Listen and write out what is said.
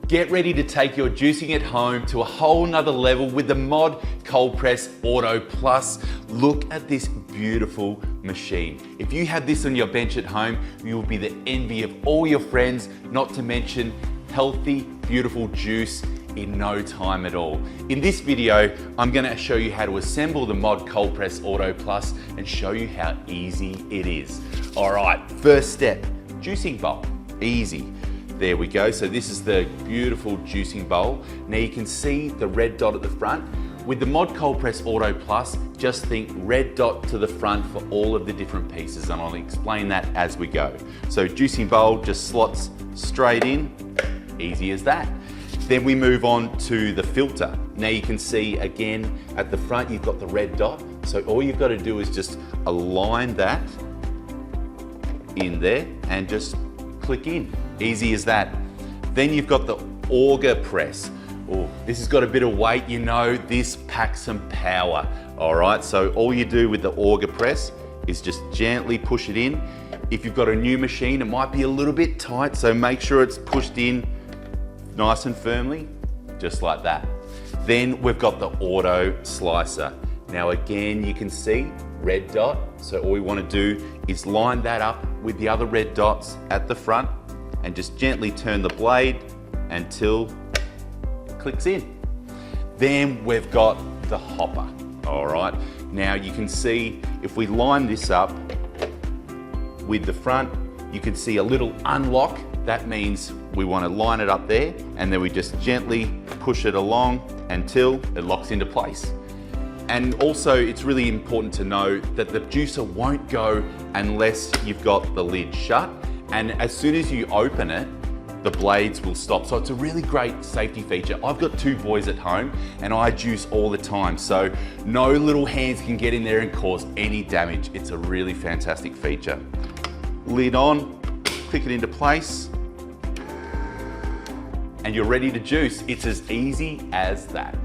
Get ready to take your juicing at home to a whole nother level with the Mod Cold Press Auto Plus. Look at this beautiful machine. If you have this on your bench at home, you will be the envy of all your friends, not to mention healthy, beautiful juice in no time at all. In this video, I'm gonna show you how to assemble the Mod Cold Press Auto Plus and show you how easy it is. All right, first step, juicing bowl, easy. There we go, so this is the beautiful juicing bowl. Now you can see the red dot at the front. With the Mod Cold Press Auto Plus, just think red dot to the front for all of the different pieces, and I'll explain that as we go. So juicing bowl just slots straight in, easy as that. Then we move on to the filter. Now you can see again at the front you've got the red dot, so all you've got to do is just align that in there and just click in. Easy as that. Then you've got the auger press. Oh, this has got a bit of weight, you know, this packs some power. All right, so all you do with the auger press is just gently push it in. If you've got a new machine, it might be a little bit tight, so make sure it's pushed in nice and firmly, just like that. Then we've got the auto slicer. Now again, you can see red dot, so all we want to do is line that up with the other red dots at the front and just gently turn the blade until it clicks in. Then we've got the hopper, all right? Now you can see if we line this up with the front, you can see a little unlock. That means we want to line it up there, and then we just gently push it along until it locks into place. And also it's really important to know that the juicer won't go unless you've got the lid shut. And as soon as you open it, the blades will stop. So it's a really great safety feature. I've got two boys at home and I juice all the time. So no little hands can get in there and cause any damage. It's a really fantastic feature. Lid on, click it into place, and you're ready to juice. It's as easy as that.